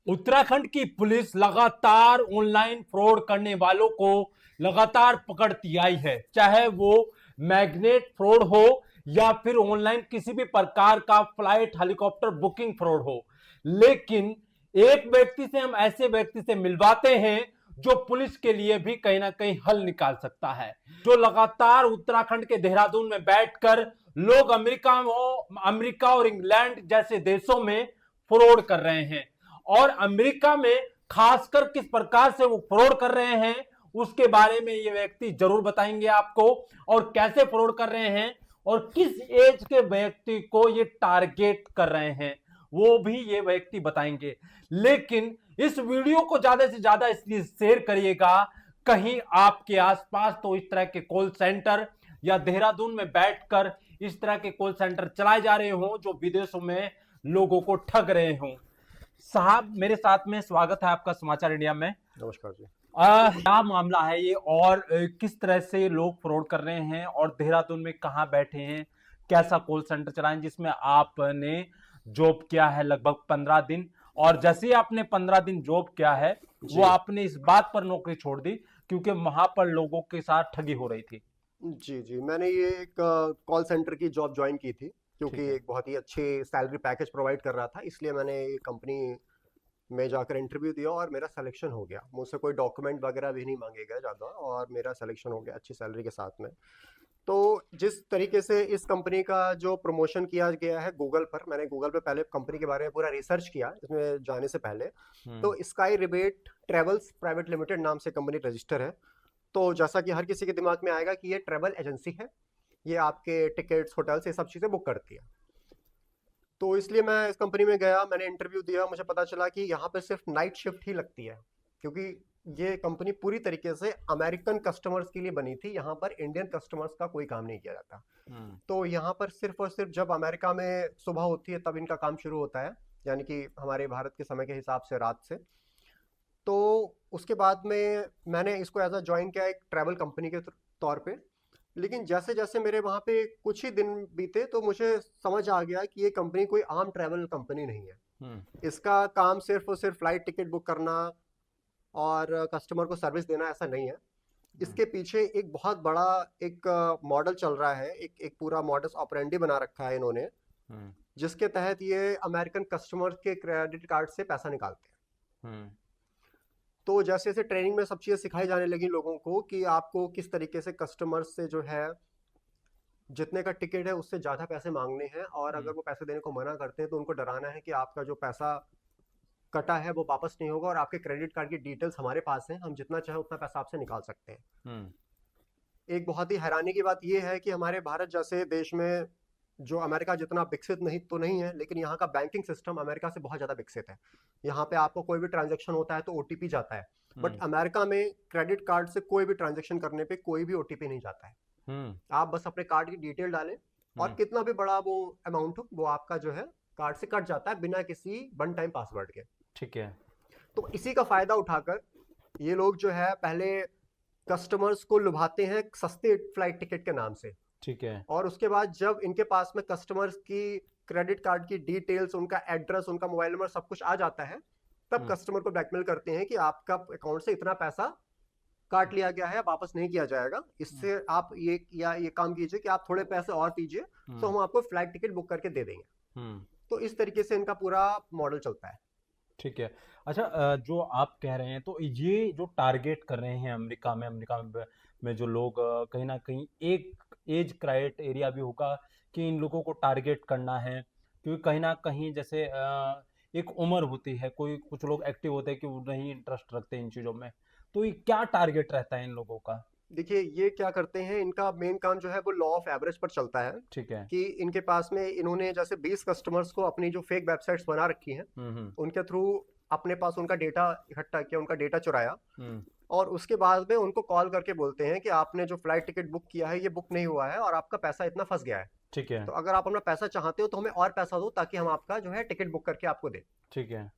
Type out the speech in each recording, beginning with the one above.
उत्तराखंड की पुलिस लगातार online fraud करने वालों को लगातार पकड़ती आई है, चाहे वो मैग्नेट फ्रॉड हो या फिर ऑनलाइन किसी भी प्रकार का फ्लाइट हेलीकॉप्टर बुकिंग फ्रॉड हो। लेकिन एक व्यक्ति से हम ऐसे व्यक्ति से मिलवाते हैं जो पुलिस के लिए भी कहीं ना कहीं हल निकाल सकता है, जो लगातार उत्तराखंड के देहरादून में बैठकर लोग अमेरिका और इंग्लैंड जैसे देशों में फ्रॉड कर रहे हैं। और अमेरिका में खासकर किस प्रकार से वो फ्रॉड कर रहे हैं उसके बारे में ये व्यक्ति जरूर बताएंगे आपको, और कैसे फ्रॉड कर रहे हैं और किस एज के व्यक्ति को ये टारगेट कर रहे हैं वो भी ये व्यक्ति बताएंगे। लेकिन इस वीडियो को ज्यादा से ज्यादा इसलिए शेयर करिएगा, कहीं आपके आसपास तो इस तरह के कॉल सेंटर या देहरादून में बैठकर इस तरह के कॉल सेंटर चलाए जा रहे हों जो विदेशों में लोगों को ठग रहे हों। साहब, मेरे साथ में स्वागत है आपका समाचार इंडिया में। नमस्कार जी। क्या मामला है ये, और किस तरह से लोग फ्रॉड कर रहे हैं, और देहरादून में कहाँ बैठे हैं, कैसा कॉल सेंटर चलाएं जिसमें आपने जॉब किया है लगभग 15 दिन, और जैसे ही आपने 15 दिन जॉब किया है वो आपने इस बात पर नौकरी छोड़ दी क्योंकि वहां पर लोगों के साथ ठगी हो रही थी। जी, मैंने ये एक कॉल सेंटर की जॉब ज्वाइन की थी क्योंकि एक बहुत ही अच्छे सैलरी पैकेज प्रोवाइड कर रहा था, इसलिए मैंने ये कंपनी में जाकर इंटरव्यू दिया और मेरा सिलेक्शन हो गया। मुझसे कोई डॉक्यूमेंट वगैरह भी नहीं मांगे गए ज़्यादा और मेरा सिलेक्शन हो गया अच्छी सैलरी के साथ में। तो जिस तरीके से इस कंपनी का जो प्रमोशन किया गया है गूगल पर, मैंने गूगल पे पहले कंपनी के बारे में पूरा रिसर्च किया इसमें जाने से पहले। तो sky rebate travels private limited नाम से कंपनी रजिस्टर है। तो जैसा कि हर किसी के दिमाग में आएगा कि ये ट्रैवल एजेंसी है, ये आपके टिकट्स, होटल्स, ये सब चीज़ें बुक करती है। तो इसलिए मैं इस कंपनी में गया, मैंने इंटरव्यू दिया, मुझे पता चला कि यहाँ पे सिर्फ नाइट शिफ्ट ही लगती है क्योंकि ये कंपनी पूरी तरीके से अमेरिकन कस्टमर्स के लिए बनी थी। यहाँ पर इंडियन कस्टमर्स का कोई काम नहीं किया जाता। तो यहाँ पर सिर्फ और सिर्फ जब अमेरिका में सुबह होती है तब इनका काम शुरू होता है, यानी कि हमारे भारत के समय के हिसाब से रात से। तो उसके बाद में मैंने इसको एज अ ज्वाइन किया एक ट्रैवल कंपनी के तौर पे। लेकिन जैसे जैसे मेरे वहाँ पे कुछ ही दिन बीते तो मुझे समझ आ गया कि ये कंपनी कोई आम ट्रैवल कंपनी नहीं है। इसका काम सिर्फ और सिर्फ फ्लाइट टिकट बुक करना और कस्टमर को सर्विस देना ऐसा नहीं है। इसके पीछे एक बहुत बड़ा एक मॉडल चल रहा है, एक पूरा मॉडस ऑपरेंडी बना रखा है इन्होंने, जिसके तहत ये अमेरिकन कस्टमर के क्रेडिट कार्ड से पैसा निकालते हैं। तो जैसे जैसे ट्रेनिंग में सब चीज़ें सिखाई जाने लगी लोगों को कि आपको किस तरीके से कस्टमर से जो है जितने का टिकट है उससे ज़्यादा पैसे मांगने हैं, और अगर वो पैसे देने को मना करते हैं तो उनको डराना है कि आपका जो पैसा कटा है वो वापस नहीं होगा और आपके क्रेडिट कार्ड की डिटेल्स हमारे पास हैं, हम जितना चाहे उतना पैसा आपसे निकाल सकते हैं। एक बहुत ही हैरानी की बात यह है कि हमारे भारत जैसे देश में, जो अमेरिका जितना विकसित नहीं है, लेकिन यहाँ का बैंकिंग सिस्टम अमेरिका से बहुत ज़्यादा विकसित है। यहाँ पे आपको कोई भी ट्रांजैक्शन होता है तो ओटीपी जाता है, बट अमेरिका में क्रेडिट कार्ड से कोई भी ट्रांजैक्शन करने पे कोई भी ओटीपी नहीं जाता है। आप बस अपने कार्ड की डिटेल डालें और कितना भी बड़ा वो अमाउंट हो वो आपका जो है कार्ड से कट जाता है बिना किसी वन टाइम पासवर्ड के। ठीक है। तो इसी का फायदा उठाकर ये लोग जो है पहले कस्टमर्स को लुभाते हैं सस्ते फ्लाइट टिकट के नाम से। ठीक है। और उसके बाद जब इनके पास में कस्टमर्स की क्रेडिट कार्ड की डिटेल्स, उनका एड्रेस, उनका मोबाइल नंबर सब कुछ आ जाता है, तब कस्टमर को ब्लैकमेल करते हैं कि आपका अकाउंट से इतना पैसा काट लिया गया है, वापस नहीं किया जाएगा, इससे आप ये काम कीजिए कि आप थोड़े पैसे और दीजिए तो हम आपको फ्लाइट टिकट बुक करके दे देंगे। तो इस तरीके से इनका पूरा मॉडल चलता है। ठीक है। अच्छा, जो आप कह रहे हैं तो ये जो टारगेट कर रहे हैं अमेरिका में जो लोग, कहीं ना कहीं एक एज क्राइटेरिया भी होगा कि इन लोगों को टारगेट करना है, क्योंकि कहीं ना कहीं जैसे एक उम्र होती है, कुछ लोग एक्टिव होते हैं कि वो नहीं इंटरेस्ट रखते इन चीज़ों में, तो ये क्या टारगेट रहता है इन लोगों का? देखिए ये क्या करते हैं, इनका मेन काम जो है वो लॉ ऑफ एवरेज पर चलता है। ठीक है। कि इनके पास में इन्होंने जैसे 20 कस्टमर्स को अपनी जो फेक वेबसाइट्स बना रखी हैं उनके थ्रू अपने पास उनका डेटा इकट्ठा किया, उनका डेटा चुराया, और उसके बाद में उनको कॉल करके बोलते हैं कि आपने जो फ्लाइट टिकट बुक किया है ये बुक नहीं हुआ है और आपका पैसा इतना फंस गया है। ठीक है। तो अगर आप अपना पैसा चाहते हो तो हमें और पैसा दो ताकि हम आपका जो है टिकट बुक करके आपको दें। ठीक है।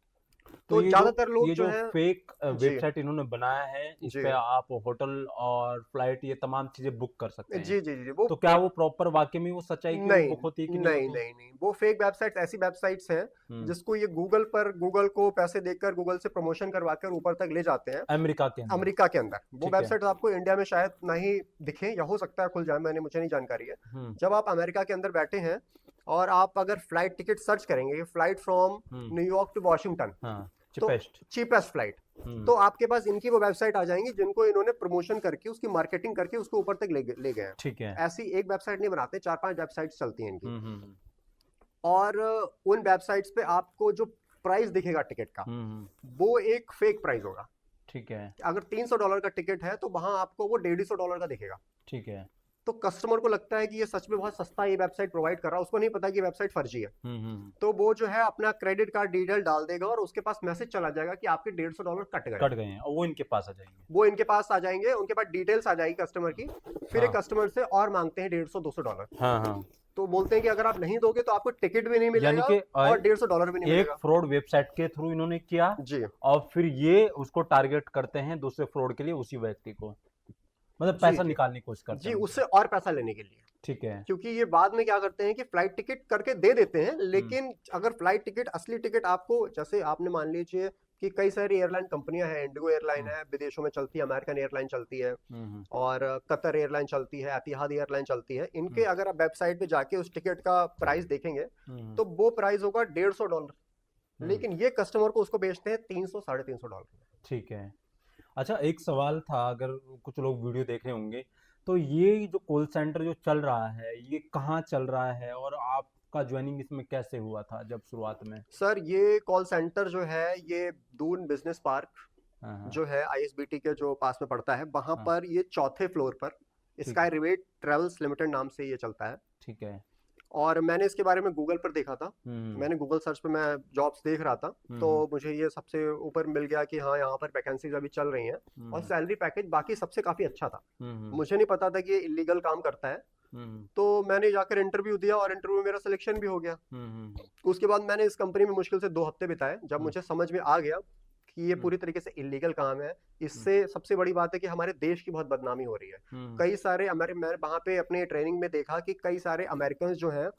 तो ये ज्यादातर लोग ये जो जो है फेक जी वेबसाइट इन्होंने बनाया है, इस जी पे आप होटल और फ्लाइट ये तमाम चीजें बुक कर सकते हैं। जी जी जी वो तो क्या वो प्रॉपर वाकई में वो सच्चाई की वो नहीं बुक होती है कि नहीं नहीं होती? नहीं नहीं वो फेक वेबसाइट्स ऐसी वेबसाइट्स हैं हम्म। जिसको ये गूगल को पैसे देकर गूगल से प्रमोशन करवाकर ऊपर तक ले जाते हैं अमेरिका के अंदर। अमेरिका के अंदर। वो ठीक है। वेबसाइट आपको इंडिया में शायद नहीं दिखे या हो सकता है खुल जाए, मुझे नहीं जानकारी है। हम्म। जब आप अमेरिका के अंदर बैठे हैं और आप अगर फ्लाइट टिकट सर्च करेंगे, flight from hmm. New York to Washington, हाँ, तो चिपेस्ट। चीपेस्ट फ्लाइट, तो आपके पास इनकी वो वेबसाइट आ जाएंगी जिनको इन्होंने प्रमोशन करके उसकी मार्केटिंग करके उसको ऊपर तक ले गए हैं। ठीक है। ऐसी एक वेबसाइट नहीं बनाते, 4-5 वेबसाइट्स चलती हैं इनकी। हम्म। और उन वेबसाइट्स पे आपको जो प्राइस दिखेगा टिकट का वो एक फेक प्राइस होगा। ठीक है। अगर $300 का टिकट है तो वहां आपको वो $150 का दिखेगा। ठीक है। तो कस्टमर को लगता है कि ये सच में बहुत सस्ता ये वेबसाइट प्रोवाइड कर रहा है, उसको नहीं पता कि वेबसाइट फर्जी है। तो वो जो है अपना क्रेडिट कार्ड डिटेल डाल देगा और उसके पास मैसेज चला जाएगा कि आपके $150 कट गए हैं, और वो इनके पास आ जाएंगे। वो इनके पास आ जाएंगे, उनके पास डिटेल्स आ जाएगी कस्टमर की। फिर एक कस्टमर से और मांगते हैं $150-200। हाँ हाँ। तो बोलते हैं कि अगर आप नहीं दोगे तो आपको टिकट भी नहीं मिलेगा और $150 भी नहीं एक मिलेगा। फ्रॉड वेबसाइट के थ्रू इन्होंने किया जी और फिर ये उसको टारगेट करते हैं दूसरे फ्रॉड के लिए, उसी व्यक्ति को मतलब पैसा निकालने की कोशिश करते जी हैं उससे और पैसा लेने के लिए। ठीक है। क्योंकि ये बाद में क्या करते हैं कि फ्लाइट टिकट करके दे देते हैं, लेकिन अगर फ्लाइट टिकट असली टिकट आपको, जैसे आपने मान लीजिए कि कई सारी एयरलाइन कंपनियां हैं, इंडिगो एयरलाइन है विदेशों में चलती है, अमेरिकन एयरलाइन चलती है और कतर एयरलाइन चलती है, एतिहाद एयरलाइन चलती है। इनके अगर आप वेबसाइट पे जाके उस टिकट का प्राइस देखेंगे तो वो प्राइस होगा $150, लेकिन ये कस्टमर को उसको बेचते हैं $300-350 में। ठीक है। अच्छा, एक सवाल था, अगर कुछ लोग वीडियो देख रहे होंगे तो ये जो कॉल सेंटर जो चल रहा है ये कहाँ चल रहा है और आपका ज्वाइनिंग इसमें कैसे हुआ था जब शुरुआत में? सर ये कॉल सेंटर जो है ये दून बिजनेस पार्क हाँ जो है आईएसबीटी के जो पास में पड़ता है, वहां हाँ। पर ये चौथे फ्लोर पर स्काई रिवेट ट्रेवल्स लिमिटेड नाम से ये चलता है। ठीक है। और मैंने इसके बारे में गूगल पर देखा था, मैंने गूगल सर्च पे मैं जॉब्स देख रहा था, तो मुझे ये सबसे ऊपर मिल गया कि हाँ यहाँ पर वैकेंसीज अभी चल रही हैं और सैलरी पैकेज बाकी सबसे काफी अच्छा था। मुझे नहीं पता था कि ये इलीगल काम करता है, तो मैंने जाकर इंटरव्यू दिया और इंटरव्यू में मेरा सिलेक्शन भी हो गया। उसके बाद मैंने इस कंपनी में मुश्किल से 2 हफ्ते बिताए, जब मुझे समझ में आ गया कि ये पूरी तरीके से इलीगल काम है। इससे सबसे बड़ी बात है कि हमारे देश की बहुत बदनामी हो रही है। कई सारे मैंने वहां पे अपने ट्रेनिंग में देखा कि कई सारे अमेरिकन जो हैं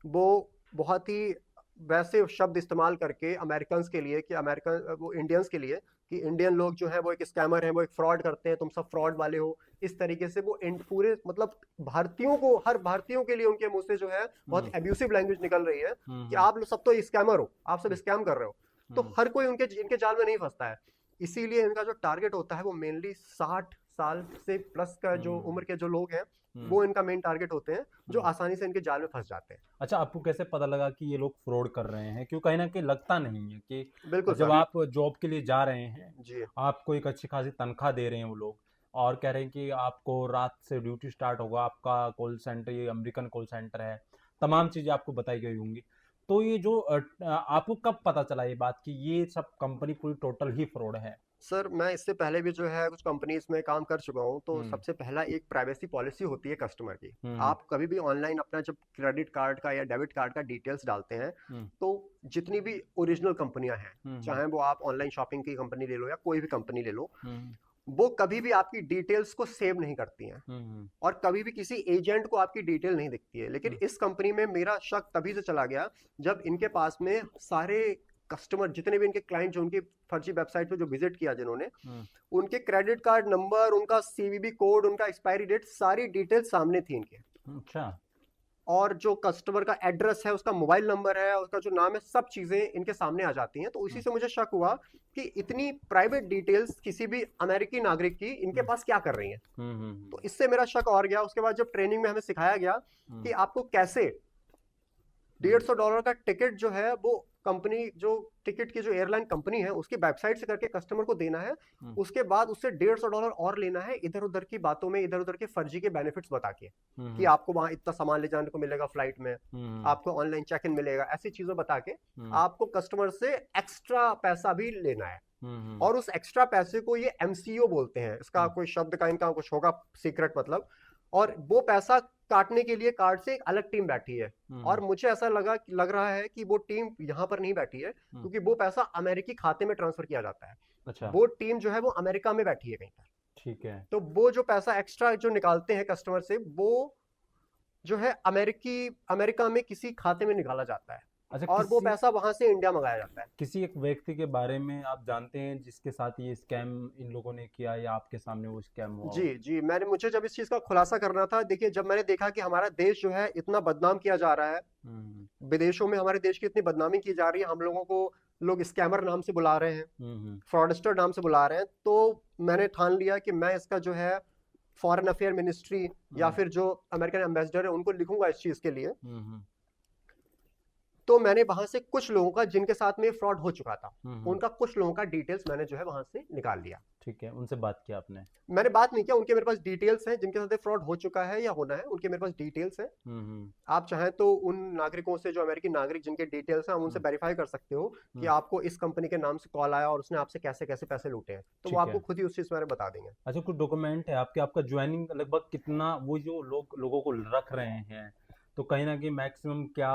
वो बहुत ही वैसे शब्द इस्तेमाल करके अमेरिकन के लिए, कि अमेरिकन वो इंडियंस के लिए, कि इंडियन लोग जो हैं वो एक स्कैमर हैं, वो एक फ्रॉड करते हैं, तुम सब फ्रॉड वाले हो। इस तरीके से वो पूरे मतलब भारतीयों को, हर भारतीयों के लिए उनके मुंह से जो है बहुत एब्यूसिव लैंग्वेज निकल रही है कि आप सब तो स्कैमर हो, आप सब स्कैम कर रहे हो। तो हर कोई इनके जाल में नहीं फंसता है। इसीलिए इनका जो टारगेट होता है वो मेनली 60 साल से प्लस का जो उम्र के जो लोग हैं वो इनका मेन टारगेट होते हैं, जो आसानी से इनके जाल में फंस जाते हैं। अच्छा, आपको कैसे पता लगा कि ये लोग फ्रॉड कर रहे हैं? क्यों कहीं ना कहीं लगता नहीं है कि बिल्कुल जब आप जॉब के लिए जा रहे हैं जी आपको एक अच्छी खासी तनख्वाह दे रहे हैं वो लोग, और कह रहे हैं कि आपको रात से ड्यूटी स्टार्ट होगा, आपका कॉल सेंटर ये अमेरिकन कॉल सेंटर है, तमाम चीज़ें आपको बताई गई होंगी। तो ये जो आपको कब पता चला ये बात कि ये सब कंपनी पूरी टोटल ही फ्रॉड है? सर मैं इससे पहले भी जो है कुछ कंपनीज में काम कर चुका हूँ, तो सबसे पहला एक प्राइवेसी पॉलिसी होती है कस्टमर की। आप कभी भी ऑनलाइन अपना जब क्रेडिट कार्ड का या डेबिट कार्ड का डिटेल्स डालते हैं, तो जितनी भी ओरिजिनल कंपनियां हैं, चाहे वो आप ऑनलाइन शॉपिंग की कंपनी ले लो या कोई भी कंपनी ले लो, वो कभी भी आपकी डिटेल्स को सेव नहीं करती हैं और कभी भी किसी एजेंट को आपकी डिटेल नहीं दिखती है। लेकिन इस कंपनी में मेरा शक तभी से चला गया जब इनके पास में सारे कस्टमर, जितने भी इनके क्लाइंट जो उनकी फर्जी वेबसाइट पे जो विजिट किया जिन्होंने, उनके क्रेडिट कार्ड नंबर, उनका सीवीवी कोड, उनका एक्सपायरी डेट, सारी डिटेल सामने थी इनके। अच्छा। और जो कस्टमर का एड्रेस है, उसका मोबाइल नंबर है, उसका जो नाम है, सब चीजें इनके सामने आ जाती हैं। तो उसी से मुझे शक हुआ कि इतनी प्राइवेट डिटेल्स किसी भी अमेरिकी नागरिक की इनके पास क्या कर रही हैं। तो इससे मेरा शक और गया। उसके बाद जब ट्रेनिंग में हमें सिखाया गया कि आपको कैसे $150 का टिकट जो है वो कंपनी, जो टिकट की जो एयरलाइन कंपनी है उसकी वेबसाइट से करके कस्टमर को देना है, उसके बाद उससे $150 और लेना है, इधर उधर की बातों में, इधर उधर के फर्जी के बेनिफिट्स बता के कि आपको वहां इतना सामान ले जाने को मिलेगा फ्लाइट में, आपको ऑनलाइन चेक इन मिलेगा, ऐसी चीजों बता के आपको कस्टमर से एक्स्ट्रा पैसा भी लेना है। और उस एक्स्ट्रा पैसे को ये MCO बोलते हैं, इसका कोई शब्द का इनका कुछ होगा सीक्रेट मतलब। और वो पैसा काटने के लिए कार्ड से एक अलग टीम बैठी है। और हम्म, मुझे ऐसा लग रहा है कि वो टीम यहाँ पर नहीं बैठी है, क्योंकि वो पैसा अमेरिकी खाते में ट्रांसफर किया जाता है। अच्छा, वो टीम जो है वो अमेरिका में बैठी है कहीं पर। ठीक है। तो वो जो पैसा एक्स्ट्रा जो निकालते हैं कस्टमर से, वो जो है अमेरिका में किसी खाते में निकाला जाता है, अच्छा, और वो पैसा वहां से इंडिया मंगाया जाता है। किसी एक व्यक्ति के बारे में आप जानते हैं जिसके साथ ये स्कैम इन लोगों ने किया या आपके सामने वो स्कैम हुआ जी हो? जी, मुझे जब इस चीज का खुलासा करना था, देखिए जब मैंने देखा कि हमारा देश जो है इतना बदनाम किया जा रहा है, हम्म, विदेशों में हमारे देश की इतनी बदनामी की जा रही है, हम लोगों को लोग स्कैमर नाम से बुला रहे हैं, हम्म, फ्रॉडस्टर नाम से बुला रहे हैं, तो मैंने ठान लिया कि मैं इसका जो है फॉरेन अफेयर मिनिस्ट्री या हम्म, फिर जो अमेरिकन एम्बेसडर है उनको लिखूंगा इस चीज के लिए। हम्म, तो मैंने वहां से कुछ लोगों का, जिनके साथ में फ्रॉड हो चुका था, हम्म, उनका कुछ लोगों का डिटेल्स मैंने जो है वहां से निकाल लिया। ठीक है, उनसे बात किया आपने? मैंने बात नहीं किया, उनके मेरे पास डिटेल्स हैं, जिनके साथ फ्रॉड हो चुका है या होना है, उनके मेरे पास डिटेल्स हैं। हम्म, आप चाहें तो उन नागरिकों से, जो अमेरिकी नागरिक जिनके डिटेल्स हैं, हम उनसे हम्म, वेरीफाई कर सकते हो कि हम्म, आपको इस कंपनी के नाम से कॉल आया और उसने आपसे कैसे कैसे पैसे लूटे हैं, तो वो ठीक आपको है। खुद ही उस चीज के बारे में बता देंगे। अच्छा, कुछ डॉक्यूमेंट है आपके? आपका ज्वाइनिंग लगभग कितना, वो जो लोगों को रख रहे हैं, तो कहीं ना कहीं मैक्सिमम क्या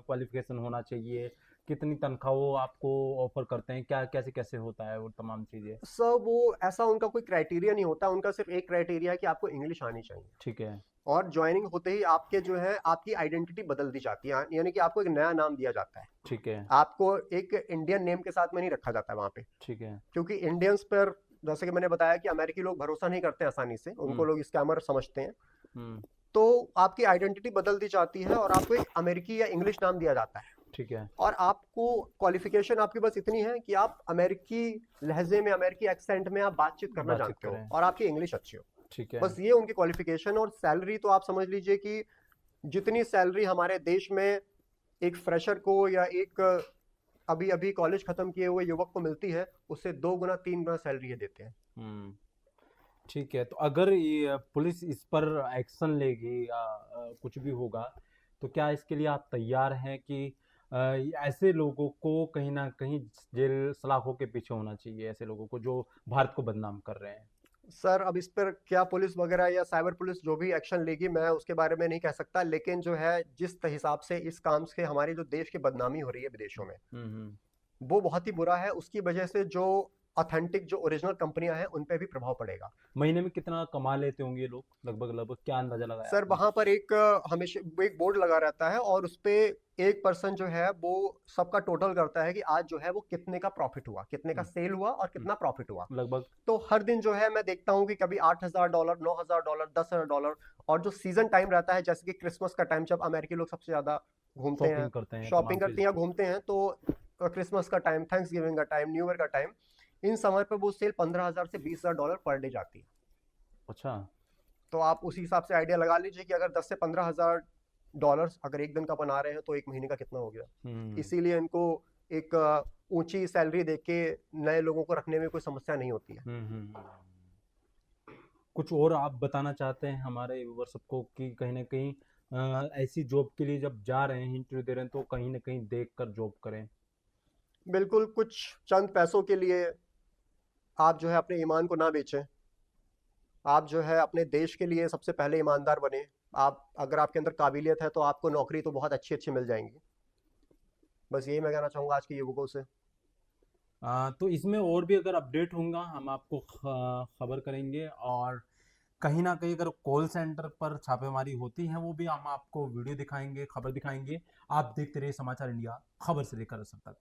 क्वालिफिकेशन होना चाहिए, कितनी तनख्वाह वो आपको ऑफर करते हैं, क्या कैसे कैसे होता है वो तमाम चीजें? सर वो ऐसा उनका कोई क्राइटेरिया नहीं होता, उनका सिर्फ एक क्राइटेरिया है कि आपको इंग्लिश आनी चाहिए। ठीक है। और ज्वाइनिंग होते ही आपके जो है आपकी आइडेंटिटी बदल दी जाती है, यानी कि आपको एक नया नाम दिया जाता है। ठीक है। आपको एक इंडियन नेम के साथ में नहीं रखा जाता है वहां पे, ठीक है। क्योंकि इंडियंस पर, जैसे कि मैंने बताया कि अमेरिकी लोग भरोसा नहीं करते आसानी से, उनको हम्म, लोग स्कैमर समझते हैं। हम्म, तो आपकी आइडेंटिटी बदल दी जाती है और आपको एक अमेरिकी या इंग्लिश नाम दिया जाता है। ठीक है। और आपको क्वालिफिकेशन आपके पास इतनी है कि आप अमेरिकी लहजे में, अमेरिकी एक्सेंट में आप बातचीत करना बातचीत जानते हो करें। और आपकी इंग्लिश अच्छी हो। ठीक है। बस ये उनकी क्वालिफिकेशन। और सैलरी तो आप समझ लीजिए कि जितनी सैलरी हमारे देश में एक फ्रेशर को या एक अभी अभी कॉलेज खत्म किए हुए युवक को मिलती है, उससे 2 गुना 3 गुना सैलरी ये देते हैं। हम्म, ठीक है। तो अगर ये पुलिस इस पर एक्शन लेगी या कुछ भी होगा, तो क्या इसके लिए आप तैयार हैं कि ऐसे लोगों को कहीं ना कहीं जेल सलाखों के पीछे होना चाहिए, ऐसे लोगों को जो भारत को बदनाम कर रहे हैं? सर अब इस पर क्या पुलिस वगैरह या साइबर पुलिस जो भी एक्शन लेगी, मैं उसके बारे में नहीं कह सकता, लेकिन जो है जिस हिसाब से इस काम से हमारी जो देश की बदनामी हो रही है विदेशों में, हम्म, वो बहुत ही बुरा है। उसकी वजह से जो ऑथेंटिक, जो ओरिजिनल कंपनियां हैं, उन पे भी प्रभाव पड़ेगा। महीने में कितना कमा लेते होंगे ये लोग लगभग लगभग, क्या अंदाजा लगाया सर आपने? वहां पर एक हमेशा एक बोर्ड लगा रहता है, और उस पे एक पर्सन जो है वो सबका टोटल करता है कि आज जो है वो कितने का प्रॉफिट हुआ, कितने का हम्म, सेल हुआ और हम्म, कितना प्रॉफिट हुआ। लगभग। तो हर दिन जो है मैं देखता हूँ कि कभी $8,000, $9,000, $10,000। और जो सीजन टाइम रहता है, जैसे कि क्रिसमस का टाइम, जब अमेरिकी लोग सबसे ज्यादा घूमते हैं, शॉपिंग करते हैं तमाम शॉपिंग करते चीज़। हैं या घूमते हैं, तो क्रिसमस का टाइम, थैंक्स गिविंग का टाइम, न्यू ईयर का टाइम, इन समय पर वो सेल $15,000 से $20,000 पर डे जाती है। अच्छा। तो आप उसी हिसाब से आइडिया लगा लीजिए कि अगर 10 से $15,000 अगर एक दिन का बना रहे हैं, तो एक महीने का कितना हो गया। हम्म, इसीलिए इनको एक ऊंची सैलरी देके नए लोगों को रखने में कोई समस्या नहीं होती है। कुछ और आप बताना चाहते हैं हमारे व्यूअर्स सबको कि कहीं ना कहीं ऐसी जॉब के लिए जब जा रहे हैं, इंटरव्यू दे रहे हैं, तो कहीं ना कहीं देख कर जॉब करें? बिल्कुल, कुछ चंद पैसों के लिए आप जो है अपने ईमान को ना बेचें। आप जो है अपने देश के लिए सबसे पहले ईमानदार बने। आप, अगर आपके अंदर काबिलियत है, तो आपको नौकरी तो बहुत अच्छी अच्छी मिल जाएंगी। बस यही मैं कहना चाहूँगा आज के युवकों से। तो इसमें और भी अगर अपडेट होगा हम आपको खबर करेंगे, और कहीं ना कहीं अगर कॉल सेंटर पर छापेमारी होती है वो भी हम आपको वीडियो दिखाएंगे, खबर दिखाएंगे। आप देखते रहिए समाचार इंडिया, खबर से लेकर असर तक।